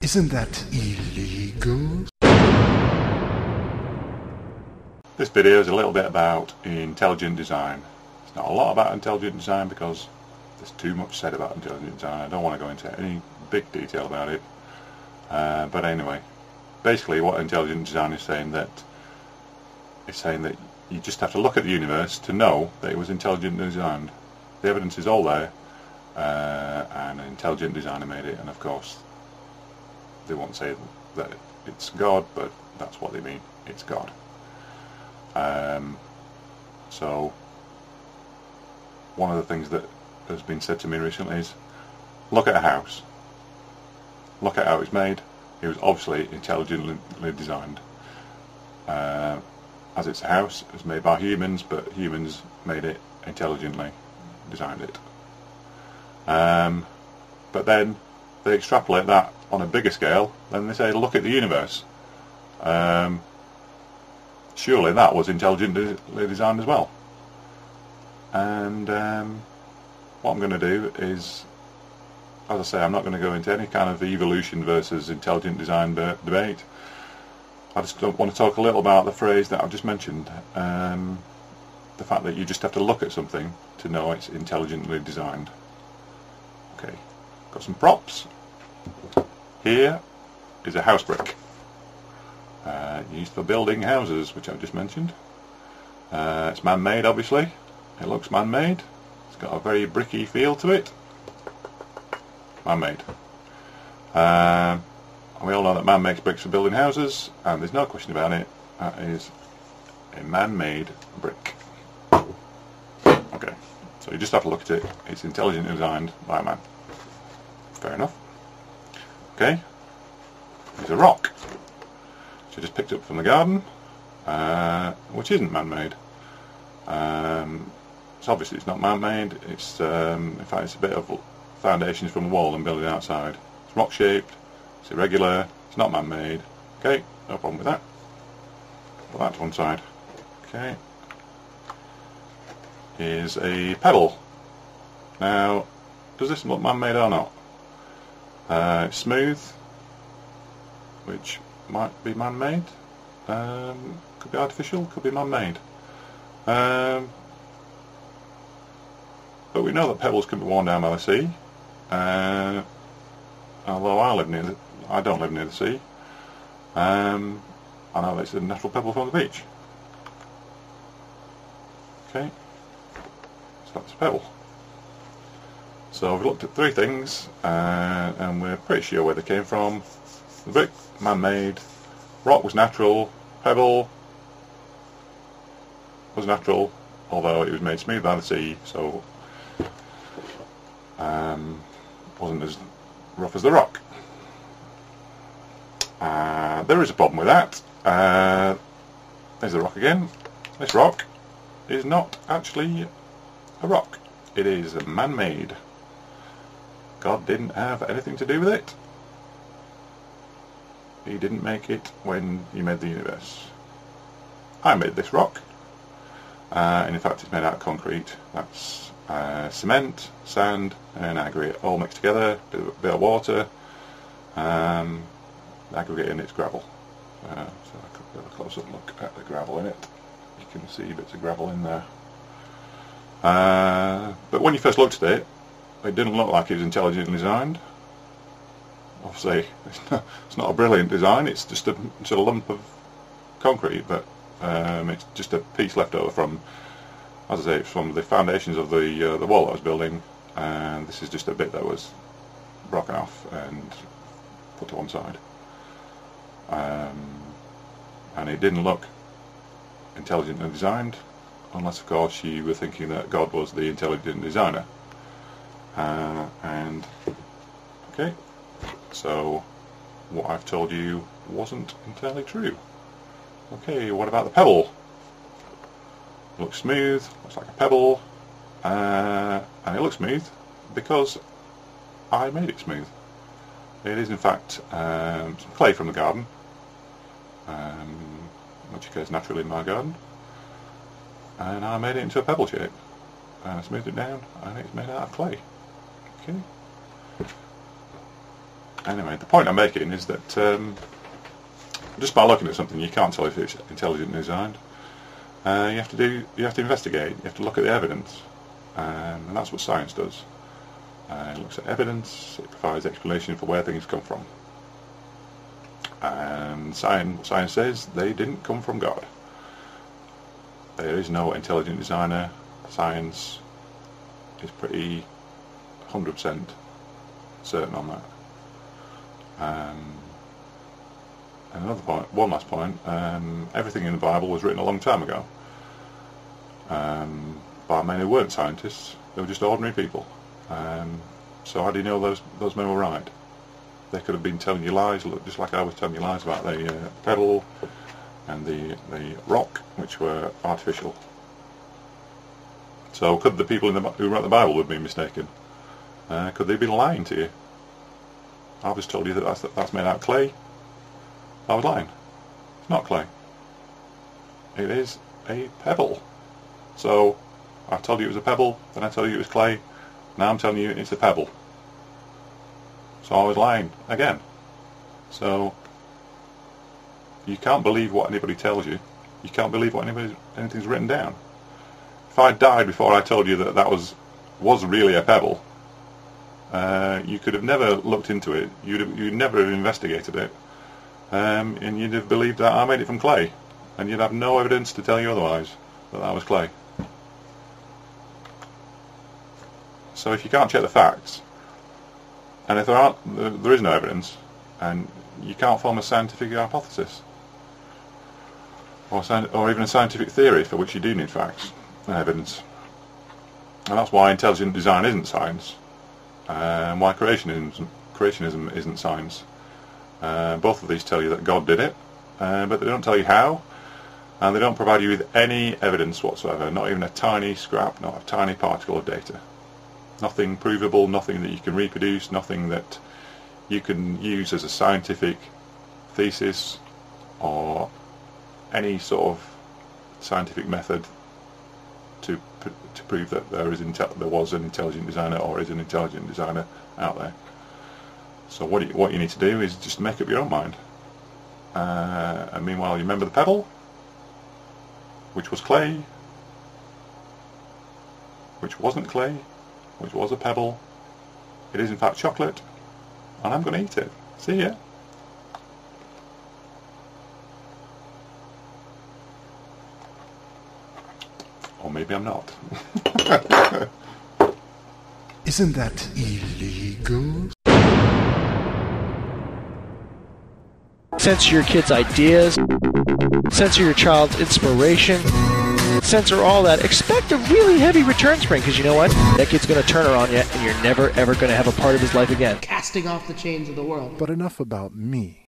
Isn't that illegal? This video is a little bit about intelligent design. It's not a lot about intelligent design because there's too much said about intelligent design. I don't want to go into any big detail about it. But anyway, basically what intelligent design is saying that you just have to look at the universe to know that it was intelligently designed. The evidence is all there, and an intelligent designer made it, and of course they won't say that it's God, but that's what they mean. It's God. So one of the things that has been said to me recently is, look at a house, look at how it's made. It was obviously intelligently designed. As it's a house, it was made by humans, but humans made it intelligently, designed it. But then they extrapolate that on a bigger scale, then they say, look at the universe. Surely that was intelligently designed as well. And what I'm going to do is, as I say, I'm not going to go into any kind of evolution versus intelligent design debate. I just want to talk a little about the phrase that I've just mentioned. The fact that you just have to look at something to know it's intelligently designed. Okay, got some props. Here is a house brick. Used for building houses, which I've just mentioned. It's man-made, obviously. It looks man-made. It's got a very bricky feel to it. Man-made. We all know that man makes bricks for building houses, and there's no question about it. That is a man-made brick. Okay, so you just have to look at it. It's intelligently designed by a man. Fair enough. Okay, there's a rock. Which I just picked up from the garden, which isn't man-made. So obviously it's not man-made. It's in fact it's a bit of foundations from a wall and building outside. It's rock-shaped. It's irregular. It's not man-made. Okay, no problem with that. Put that to one side. Okay. Here's a pebble. Now, does this look man-made or not? It's smooth, which might be man-made. Could be artificial, could be man-made. But we know that pebbles can be worn down by the sea. Although I don't live near the sea. I know that it's a natural pebble from the beach. Okay, so that's a pebble. So we've looked at three things, and we're pretty sure where they came from. The brick, man-made. Rock was natural. Pebble was natural, although it was made smooth by the sea, so wasn't as rough as the rock. There is a problem with that. There's the rock again. This rock is not actually a rock. It is man-made. God didn't have anything to do with it. He didn't make it when he made the universe. I made this rock, and in fact it's made out of concrete. That's cement, sand and aggregate all mixed together, a bit of water, aggregate and it's gravel. So I could have a close-up look at the gravel in it. You can see bits of gravel in there. But when you first looked at it, it didn't look like it was intelligently designed. Obviously, it's not a brilliant design. It's just a sort of lump of concrete, but it's just a piece left over from, as I say, it's from the foundations of the wall that I was building, and this is just a bit that was broken off and put to one side. And it didn't look intelligently designed, unless of course you were thinking that God was the intelligent designer. And okay. So what I've told you wasn't entirely true. Okay, what about the pebble? It looks smooth, looks like a pebble, and it looks smooth because I made it smooth. It is in fact some clay from the garden, which occurs naturally in my garden, and I made it into a pebble shape, and I smoothed it down, and it's made out of clay. Okay. Anyway, the point I'm making is that just by looking at something, you can't tell if it's intelligently designed. You have to investigate. You have to look at the evidence, and that's what science does. It looks at evidence. It provides explanation for where things come from. And science says they didn't come from God. There is no intelligent designer. Science is pretty 100% certain on that. And another point, one last point, everything in the Bible was written a long time ago by men who weren't scientists. They were just ordinary people. So how do you know those men were right? They could have been telling you lies, just like I was telling you lies about the pebble and the rock, which were artificial. So could the people who wrote the Bible have been mistaken? Could they have been lying to you? I've just told you that that's made out of clay. I was lying. It's not clay. It is a pebble. So I told you it was a pebble, then I told you it was clay. Now I'm telling you it's a pebble. So I was lying again. So you can't believe what anybody tells you. You can't believe what anything's written down. If I died before I told you that was really a pebble, you could have never looked into it. You'd never have investigated it, and you'd have believed that I made it from clay, and you'd have no evidence to tell you otherwise that was clay. So if you can't check the facts, and if there is no evidence, and you can't form a scientific hypothesis, or even a scientific theory for which you do need facts and evidence. And that's why intelligent design isn't science, and why creationism isn't science. Both of these tell you that God did it, but they don't tell you how, and they don't provide you with any evidence whatsoever, not even a tiny scrap, not a tiny particle of data. Nothing provable, nothing that you can reproduce, nothing that you can use as a scientific thesis or any sort of scientific method to prove that there was an intelligent designer or is an intelligent designer out there. So what you need to do is just make up your own mind. And meanwhile, you remember the pebble, which was clay, which wasn't clay, which was a pebble. It is in fact chocolate, and I'm going to eat it. See ya. Or maybe I'm not. Isn't that illegal? Censor your kids' ideas. Censor your child's inspiration. Censor all that. Expect a really heavy return spring, because you know what? That kid's going to turn her on you, and you're never, ever going to have a part of his life again. Casting off the chains of the world. But enough about me.